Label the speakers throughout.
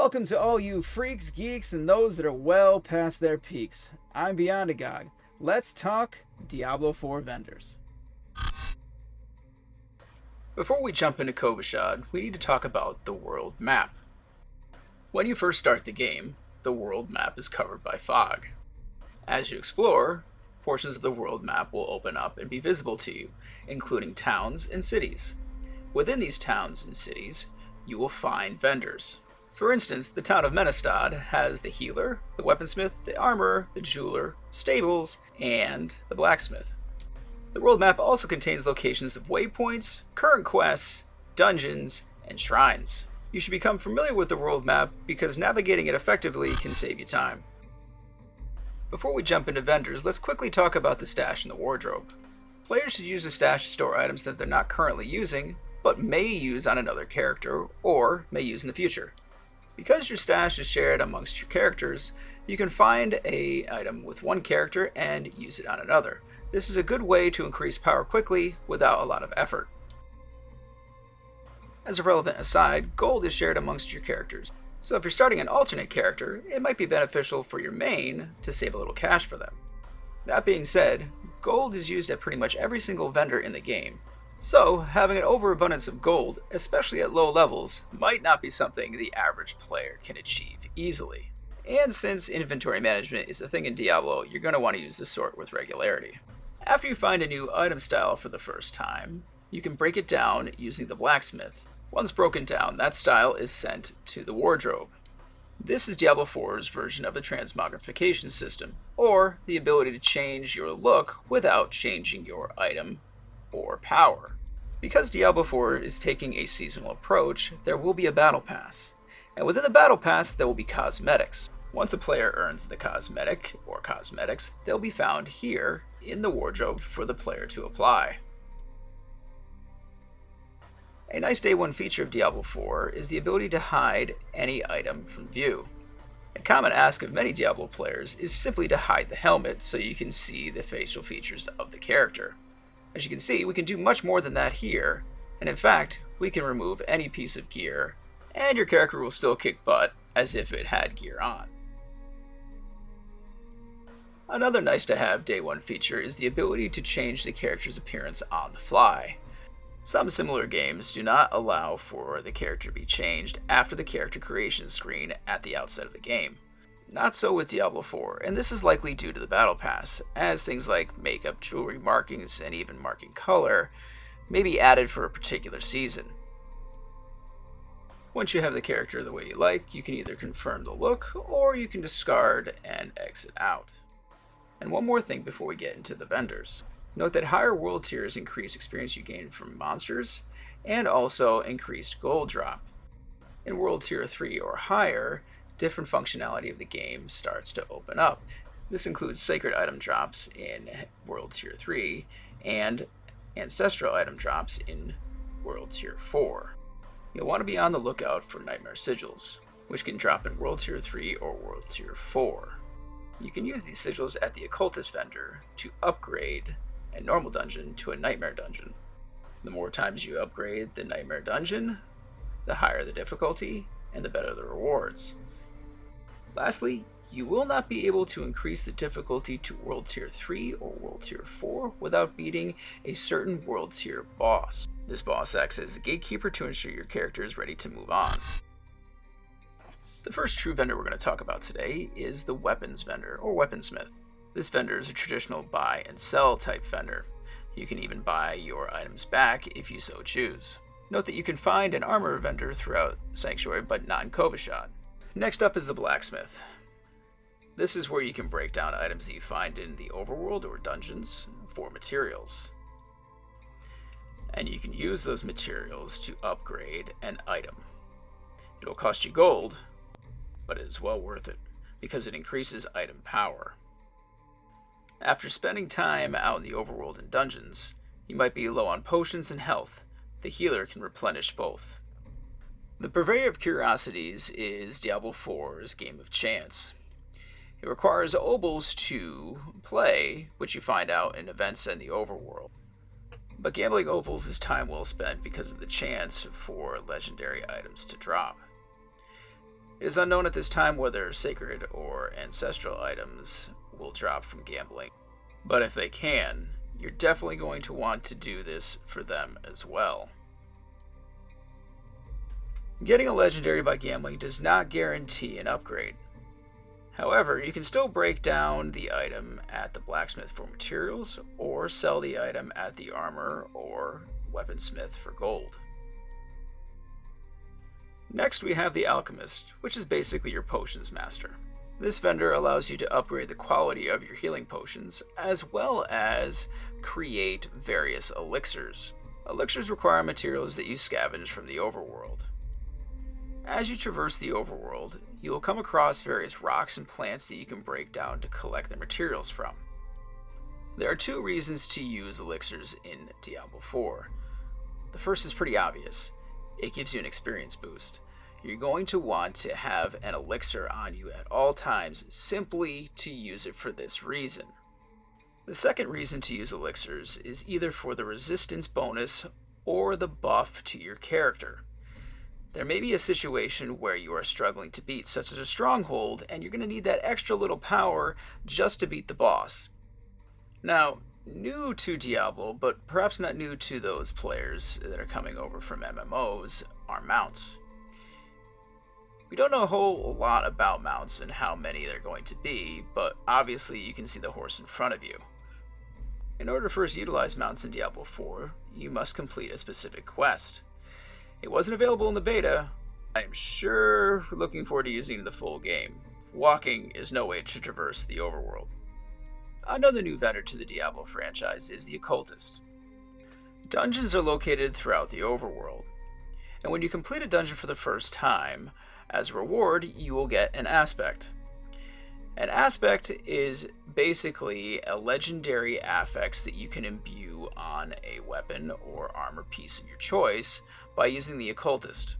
Speaker 1: Welcome to all you freaks, geeks, and those that are well past their peaks. I'm Beyond Agog. Let's talk Diablo 4 vendors.
Speaker 2: Before we jump into Kovashad, we need to talk about the world map. When you first start the game, the world map is covered by fog. As you explore, portions of the world map will open up and be visible to you, including towns and cities. Within these towns and cities, you will find vendors. For instance, the town of Menestad has the healer, the weaponsmith, the armorer, the jeweler, stables, and the blacksmith. The world map also contains locations of waypoints, current quests, dungeons, and shrines. You should become familiar with the world map because navigating it effectively can save you time. Before we jump into vendors, let's quickly talk about the stash and the wardrobe. Players should use the stash to store items that they're not currently using, but may use on another character, or may use in the future. Because your stash is shared amongst your characters, you can find an item with one character and use it on another. This is a good way to increase power quickly without a lot of effort. As a relevant aside, gold is shared amongst your characters. So if you're starting an alternate character, it might be beneficial for your main to save a little cash for them. That being said, gold is used at pretty much every single vendor in the game. So, having an overabundance of gold, especially at low levels, might not be something the average player can achieve easily. And since inventory management is a thing in Diablo, you're going to want to use this sort with regularity. After you find a new item style for the first time, you can break it down using the Blacksmith. Once broken down, that style is sent to the wardrobe. This is Diablo 4's version of the transmogrification system, or the ability to change your look without changing your item or power. Because Diablo 4 is taking a seasonal approach, there will be a battle pass. And within the battle pass, there will be cosmetics. Once a player earns the cosmetic or cosmetics, they'll be found here in the wardrobe for the player to apply. A nice day one feature of Diablo 4 is the ability to hide any item from view. A common ask of many Diablo players is simply to hide the helmet so you can see the facial features of the character. As you can see, we can do much more than that here, and in fact, we can remove any piece of gear, and your character will still kick butt as if it had gear on. Another nice to have day one feature is the ability to change the character's appearance on the fly. Some similar games do not allow for the character to be changed after the character creation screen at the outset of the game. Not so with Diablo 4, and this is likely due to the Battle Pass, as things like makeup, jewelry markings, and even marking color may be added for a particular season. Once you have the character the way you like, you can either confirm the look, or you can discard and exit out. And one more thing before we get into the vendors. Note that higher world tiers increase experience you gain from monsters, and also increased gold drop. In World Tier 3 or higher, different functionality of the game starts to open up. This includes sacred item drops in World Tier 3 and ancestral item drops in World Tier 4. You'll want to be on the lookout for Nightmare Sigils, which can drop in World Tier 3 or World Tier 4. You can use these sigils at the Occultist vendor to upgrade a normal dungeon to a Nightmare dungeon. The more times you upgrade the Nightmare dungeon, the higher the difficulty and the better the rewards. Lastly, you will not be able to increase the difficulty to World Tier 3 or World Tier 4 without beating a certain World Tier boss. This boss acts as a gatekeeper to ensure your character is ready to move on. The first true vendor we're going to talk about today is the weapons vendor, or weaponsmith. This vendor is a traditional buy and sell type vendor. You can even buy your items back if you so choose. Note that you can find an armor vendor throughout Sanctuary, but not in Kovashad. Next up is the blacksmith. This is where you can break down items that you find in the overworld or dungeons for materials. And you can use those materials to upgrade an item. It will cost you gold, but it is well worth it because it increases item power. After spending time out in the overworld and dungeons, you might be low on potions and health. The healer can replenish both. The Purveyor of Curiosities is Diablo 4's game of chance. It requires obols to play, which you find out in events in the overworld. But gambling opals is time well spent because of the chance for legendary items to drop. It is unknown at this time whether sacred or ancestral items will drop from gambling, but if they can, you're definitely going to want to do this for them as well. Getting a legendary by gambling does not guarantee an upgrade. However, you can still break down the item at the Blacksmith for materials, or sell the item at the armor or weaponsmith for gold. Next, we have the Alchemist, which is basically your potions master. This vendor allows you to upgrade the quality of your healing potions, as well as create various elixirs. Elixirs require materials that you scavenge from the overworld. As you traverse the overworld, you will come across various rocks and plants that you can break down to collect the materials from. There are two reasons to use elixirs in Diablo 4. The first is pretty obvious. It gives you an experience boost. You're going to want to have an elixir on you at all times simply to use it for this reason. The second reason to use elixirs is either for the resistance bonus or the buff to your character. There may be a situation where you are struggling to beat, such as a stronghold, and you're going to need that extra little power just to beat the boss. Now, new to Diablo, but perhaps not new to those players that are coming over from MMOs, are mounts. We don't know a whole lot about mounts and how many they're going to be, but obviously you can see the horse in front of you. In order to first utilize mounts in Diablo 4, you must complete a specific quest. It wasn't available in the beta. I'm sure looking forward to using the full game. Walking is no way to traverse the overworld. Another new vendor to the Diablo franchise is the Occultist. Dungeons are located throughout the overworld, and when you complete a dungeon for the first time, as a reward, you will get an aspect. An aspect is basically a legendary affix that you can imbue on a weapon or armor piece of your choice by using the Occultist.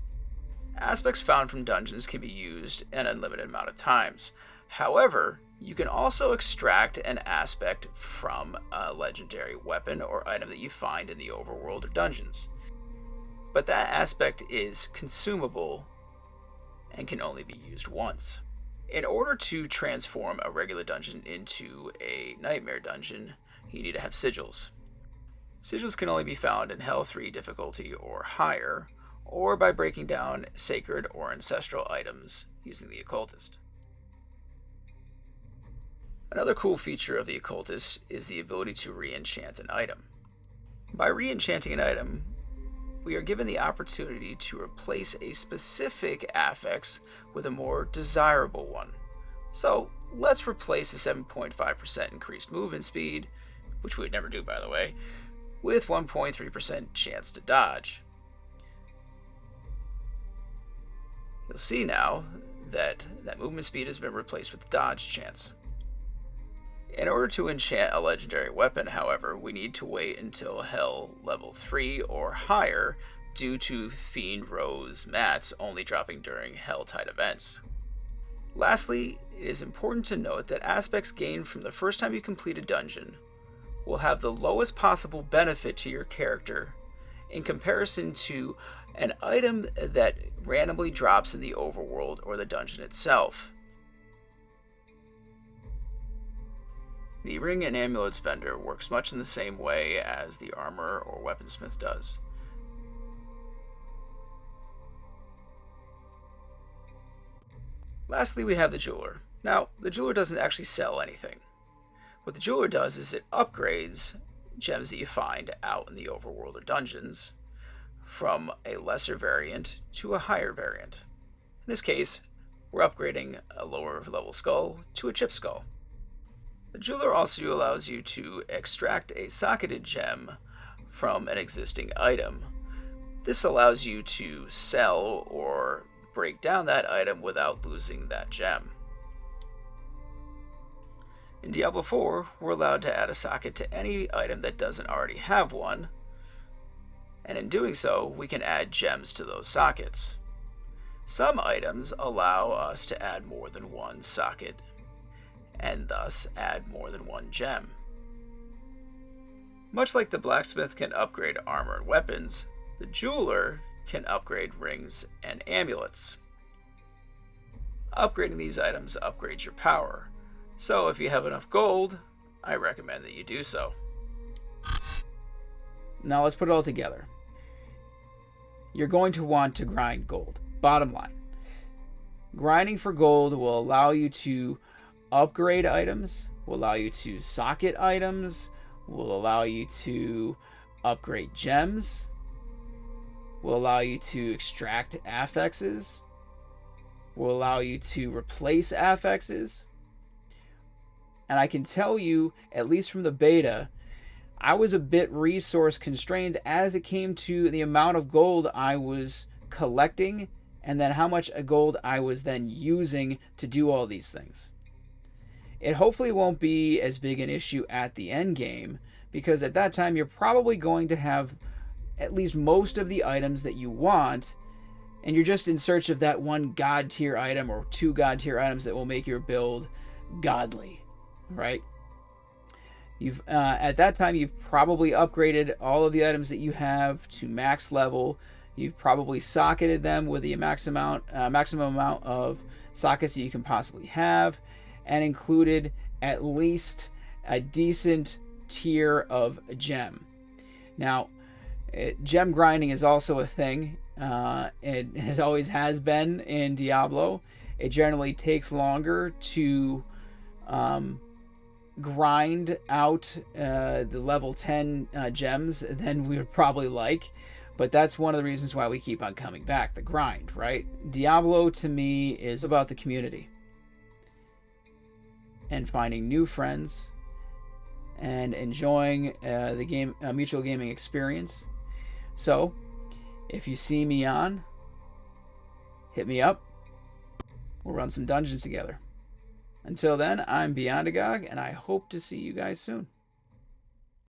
Speaker 2: Aspects found from dungeons can be used an unlimited amount of times. However, you can also extract an aspect from a legendary weapon or item that you find in the overworld or dungeons. But that aspect is consumable and can only be used once. In order to transform a regular dungeon into a nightmare dungeon, you need to have sigils. Sigils can only be found in Hell 3 difficulty or higher, or by breaking down sacred or ancestral items using the Occultist. Another cool feature of the Occultist is the ability to re-enchant an item. By re-enchanting an item, we are given the opportunity to replace a specific affix with a more desirable one. So let's replace the 7.5% increased movement speed, which we would never do by the way, with 1.3% chance to dodge. You'll see now that movement speed has been replaced with dodge chance. In order to enchant a legendary weapon, however, we need to wait until Hell level 3 or higher due to Fiend Rose mats only dropping during Hell-Tide events. Lastly, it is important to note that aspects gained from the first time you complete a dungeon will have the lowest possible benefit to your character in comparison to an item that randomly drops in the overworld or the dungeon itself. The Ring and Amulets vendor works much in the same way as the armor or weaponsmith does. Lastly, we have the jeweler. Now, the jeweler doesn't actually sell anything. What the jeweler does is it upgrades gems that you find out in the overworld or dungeons from a lesser variant to a higher variant. In this case, we're upgrading a lower level skull to a chip skull. The jeweler also allows you to extract a socketed gem from an existing item. This allows you to sell or break down that item without losing that gem. In Diablo 4, we're allowed to add a socket to any item that doesn't already have one, and in doing so, we can add gems to those sockets. Some items allow us to add more than one socket, and thus add more than one gem. Much like the blacksmith can upgrade armor and weapons, the jeweler can upgrade rings and amulets. Upgrading these items upgrades your power, so if you have enough gold, I recommend that you do so.
Speaker 1: Now let's put it all together. You're going to want to grind gold. Bottom line. Grinding for gold will allow you to upgrade items, will allow you to socket items, will allow you to upgrade gems, will allow you to extract affixes, will allow you to replace affixes. And I can tell you, at least from the beta, I was a bit resource constrained as it came to the amount of gold I was collecting and then how much gold I was then using to do all these things. It hopefully won't be as big an issue at the end game, because at that time you're probably going to have at least most of the items that you want, and you're just in search of that one god tier item or two god tier items that will make your build godly, right? At that time you've probably upgraded all of the items that you have to max level. You've probably socketed them with the maximum amount of sockets that you can possibly have, and included at least a decent tier of gem. Now, gem grinding is also a thing. It always has been in Diablo. It generally takes longer to grind out the level 10 gems than we would probably like. But that's one of the reasons why we keep on coming back, the grind, right? Diablo, to me, is about the community. And finding new friends. And enjoying the game, mutual gaming experience. So, if you see me on, hit me up. We'll run some dungeons together. Until then, I'm Beyond Agog, and I hope to see you guys soon.